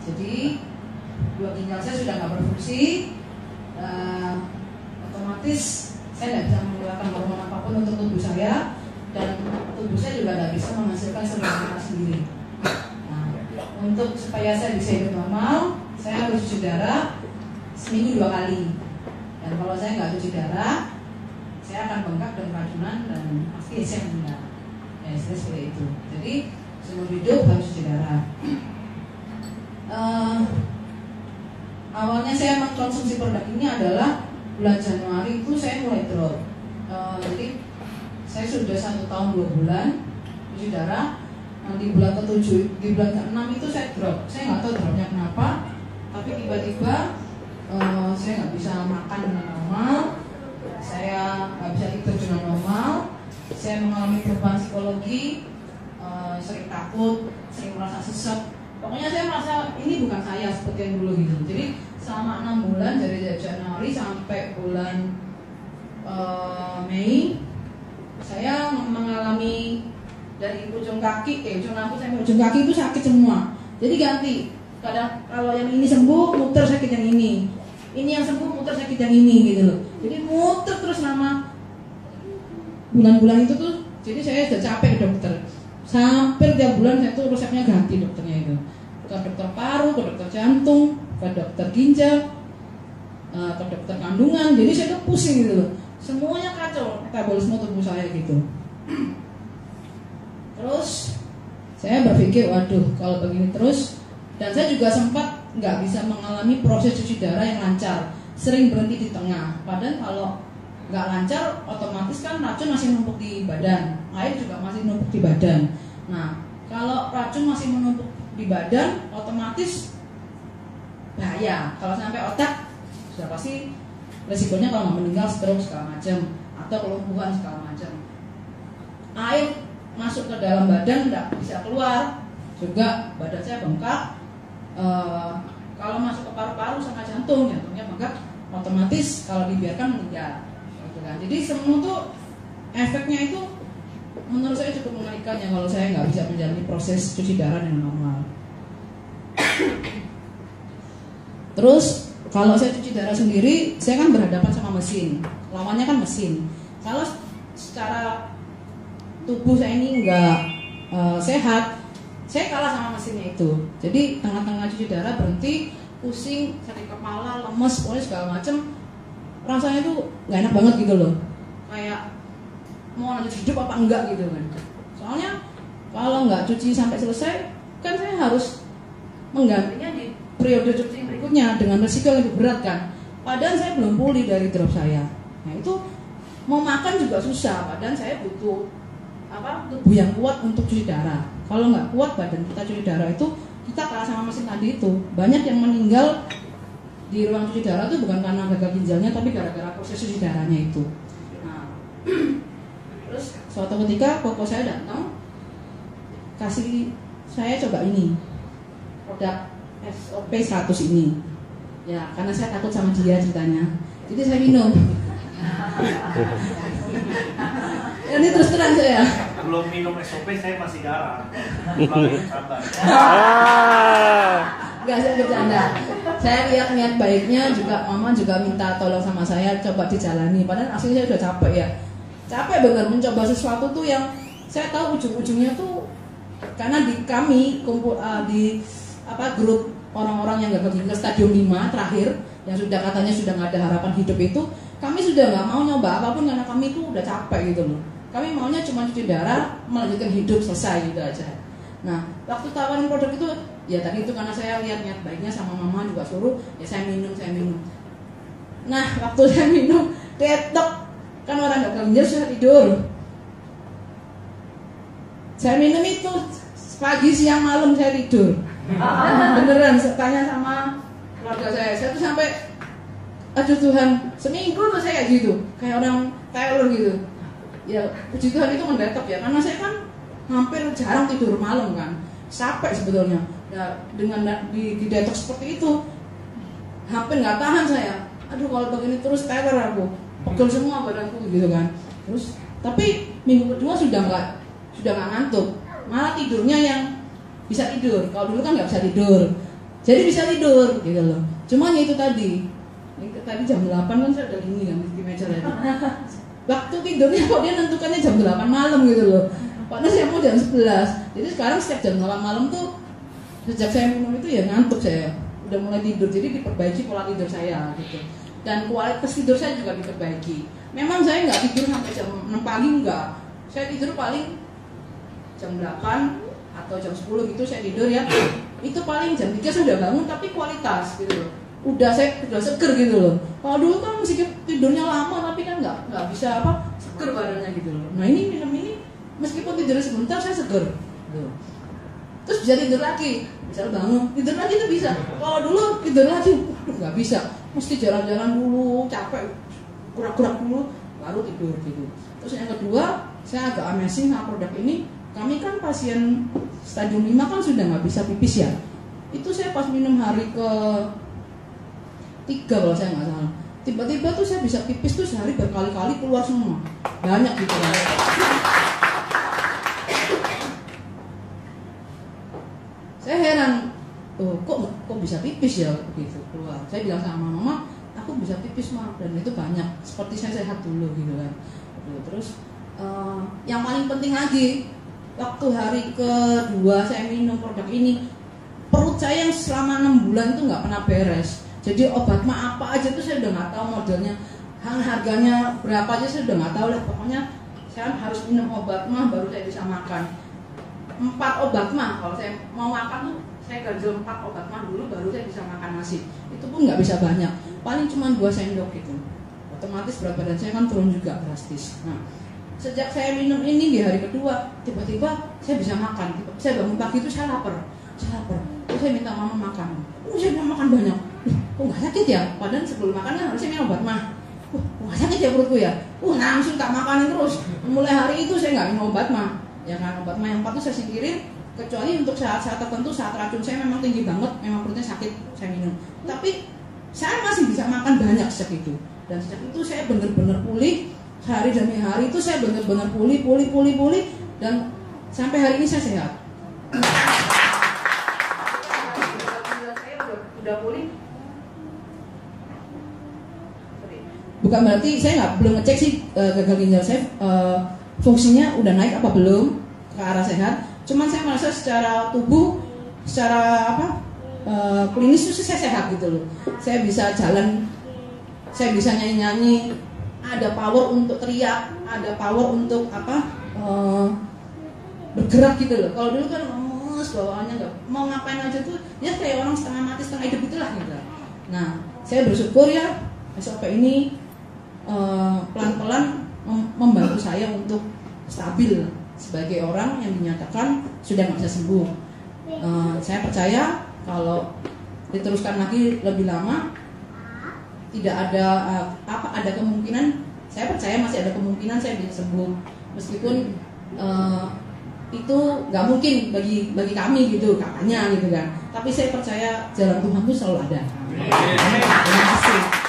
Jadi 2 ginjal saya sudah nggak berfungsi, otomatis saya tidak bisa mengeluarkan hormon apapun untuk tubuh saya, dan tubuh saya juga tidak bisa menghasilkan seluruh sendiri. Nah, untuk supaya saya bisa hidup normal, saya harus cuci darah seminggu 2 kali. Dan kalau saya nggak cuci darah, saya akan bengkak dan keracunan dan pasti saya meninggal. Ya, seperti itu. Jadi seumur hidup harus cuci darah. Awalnya saya mengkonsumsi produk ini adalah bulan Januari itu saya mulai drop. Jadi saya sudah 1 tahun 2 bulan cuci darah. Di bulan ke-7, di bulan ke-6 itu saya drop. Saya nggak tahu dropnya kenapa, tapi tiba-tiba saya nggak bisa makan dengan normal, saya nggak bisa tidur dengan normal, saya mengalami perubahan psikologi, sering takut, sering merasa sesek. Pokoknya saya merasa ini bukan saya seperti yang dulu gitu. Jadi selama 6 bulan dari Januari sampai bulan Mei, saya mengalami dari ujung kaki, ujung kaki itu sakit semua. Jadi ganti. Kadang kalau yang ini sembuh, muter sakit yang ini. Ini yang sembuh, muter sakit yang ini gitu loh. Jadi muter terus selama bulan-bulan itu tuh. Jadi saya sudah capek ke dokter. Hampir tiap bulan saya tuh resepnya ganti dokternya itu. Ke dokter paru, ke dokter jantung, ke dokter ginjal, ke dokter kandungan. Jadi saya tuh pusing gitu loh. Semuanya kacau metabolisme tubuh saya gitu. Terus saya berpikir, waduh kalau begini terus, dan saya juga sempat nggak bisa mengalami proses cuci darah yang lancar, sering berhenti di tengah. Padahal kalau nggak lancar, otomatis kan racun masih numpuk di badan, air juga masih numpuk di badan. Nah, kalau racun masih menumpuk di badan, otomatis bahaya. Kalau sampai otak, sudah pasti resikonya kalau nggak meninggal, stroke segala macam, atau kelumpuhan segala macam. Air masuk ke dalam badan nggak bisa keluar, juga badan saya bengkak. Kalau masuk ke paru-paru sama jantungnya bengkak, otomatis kalau dibiarkan meninggal. Gitu kan. Jadi semua tuh efeknya itu menurut saya cukup mengerikan ya kalau saya nggak bisa menjalani proses cuci darah dengan normal. Terus kalau saya cuci darah sendiri, saya kan berhadapan sama mesin, lawannya kan mesin. Kalau secara tubuh saya ini nggak sehat, saya kalah sama mesinnya itu. Jadi tengah-tengah cuci darah berhenti, pusing, sakit kepala, lemes, pokoknya segala macem. Rasanya tuh nggak enak banget gitu loh. Kayak mau lanjut hidup apa enggak gitu kan. Soalnya kalau nggak cuci sampai selesai, kan saya harus menggantinya di periode cuci berikutnya dengan resiko yang lebih berat kan. Padahal saya belum pulih dari drop saya. Nah itu mau makan juga susah. Padahal saya butuh tubuh yang kuat untuk cuci darah. Kalau nggak kuat badan kita cuci darah itu, kita kalah sama mesin tadi itu. Banyak yang meninggal di ruang cuci darah itu bukan karena gagal ginjalnya, tapi gara-gara proses cuci darahnya itu. Nah, terus suatu ketika koko saya datang, kasih saya coba ini produk SOP 100 ini. Ya, karena saya takut sama dia ceritanya. Jadi saya minum. Ini terus terang saya. Belum minum SOP saya masih darah. Enggak, saya bercanda. Saya lihat niat baiknya juga, mama juga minta tolong sama saya coba dijalani. Padahal aslinya saya udah capek ya. Capek benar mencoba sesuatu tuh yang saya tahu ujung-ujungnya tuh karena di kami kumpul di grup orang-orang yang gagal ginjal stadium 5 terakhir yang sudah katanya sudah nggak ada harapan hidup itu, kami sudah nggak mau nyoba apapun karena kami itu udah capek gitu loh. Kami maunya cuma cuci darah, melanjutkan hidup, selesai gitu aja. Nah, waktu tawarin produk itu, ya tadi itu karena saya lihat niat baiknya sama mama juga suruh, ya saya minum. Nah, waktu saya minum, ketok, kan orang gagal ginjal sudah tidur. Saya minum itu pagi, siang, malam saya tidur. Beneran, tanya sama keluarga saya tuh sampai, aduh Tuhan, seminggu tuh saya kayak gitu, kayak orang teror gitu. Ya puji Tuhan itu mendetop ya, karena saya kan hampir jarang tidur malam kan, capek sebetulnya. Ya dengan di detox seperti itu, hampir nggak tahan saya. Aduh kalau begini terus teror aku, pegel semua badanku gitu kan. Terus tapi minggu kedua sudah nggak ngantuk, malah tidurnya yang bisa tidur. Kalau dulu kan nggak bisa tidur, jadi bisa tidur gitu loh. Cuman ya itu tadi jam 8 kan saya udah gini kan di meja tadi. Waktu tidurnya kok dia nentukannya jam 8 malam gitu loh. Padahal saya mau jam 11. Jadi sekarang setiap jam 8 malam tuh sejak saya minum itu ya ngantuk saya. Udah mulai tidur, jadi diperbaiki pola tidur saya gitu. Dan kualitas tidur saya juga diperbaiki. Memang saya nggak tidur sampai jam 6 pagi enggak. Saya tidur paling jam 8 atau jam 10 gitu saya tidur ya. Itu paling jam 3 saya udah bangun tapi kualitas gitu loh. Udah seger gitu loh. Kalau dulu kan meskipun tidurnya lama tapi kan nggak bisa seger badannya gitu loh. Nah ini minum ini meskipun tidur sebentar saya seger. Gitu. Terus bisa tidur lagi, bisa bangun tidur lagi itu bisa. Kalau dulu tidur lagi, nggak bisa. Mesti jalan-jalan dulu, capek, kurak-kurak dulu, baru tidur gitu. Terus yang kedua, saya agak amazing sama produk ini. Kami kan pasien stadium 5 kan sudah nggak bisa pipis ya. Itu saya pas minum hari ke 3 kalau saya nggak salah. Tiba-tiba tuh saya bisa pipis tuh sehari berkali-kali keluar semua. Banyak gitu ya. Saya heran, kok bisa pipis ya begitu keluar. Saya bilang sama mama, aku bisa pipis mah, dan itu banyak. Seperti saya sehat dulu gitu kan. Terus yang paling penting lagi, waktu hari kedua saya minum produk ini, perut saya yang selama 6 bulan itu nggak pernah beres. Jadi obat mah apa aja tuh saya udah nggak tahu modelnya, harganya berapa aja saya udah nggak tahu lah. Pokoknya saya harus minum obat mah baru saya bisa makan. 4 obat mah kalau saya mau makan tuh saya ganjel 4 obat mah dulu baru saya bisa makan nasi. Itu pun nggak bisa banyak, paling cuma 2 sendok gitu. Otomatis berat badan saya kan turun juga drastis. Nah, sejak saya minum ini di hari kedua, tiba-tiba saya bisa makan. Saya bangun pagi itu saya lapar. Terus saya minta mama makan. Saya bisa makan banyak. Kok nggak sakit ya? Padahal sebelum makan kan harusnya minum obat mah. Nggak sakit ya perutku ya? Langsung tak makanin terus. Mulai hari itu saya nggak minum obat mah. Ya kan, obat mah yang 4 itu saya singkirin. Kecuali untuk saat-saat tertentu, saat racun saya memang tinggi banget, memang perutnya sakit, saya minum. Tapi saya masih bisa makan banyak sejak itu. Dan sejak itu saya benar-benar pulih. Hari demi hari itu saya benar-benar pulih. Dan sampai hari ini saya sehat. Udah pulih. Bukan berarti saya belum ngecek sih gagal ginjal saya fungsinya udah naik apa belum ke arah sehat. Cuman saya merasa secara tubuh, secara klinis itu saya sehat gitu loh. Saya bisa jalan, saya bisa nyanyi-nyanyi, ada power untuk teriak, ada power untuk bergerak gitu loh. Kalau dulu kan lemes bawaannya, nggak mau ngapain aja tuh ya kayak orang setengah mati setengah hidup itulah gitu. Nah, saya bersyukur ya SOP ini pelan-pelan membantu saya untuk stabil sebagai orang yang dinyatakan sudah nggak bisa sembuh. Saya percaya kalau diteruskan lagi lebih lama, tidak ada ada kemungkinan. Saya percaya masih ada kemungkinan saya bisa sembuh, meskipun itu nggak mungkin bagi kami gitu katanya gitu kan. Tapi saya percaya jalan Tuhan itu selalu ada. Terima kasih.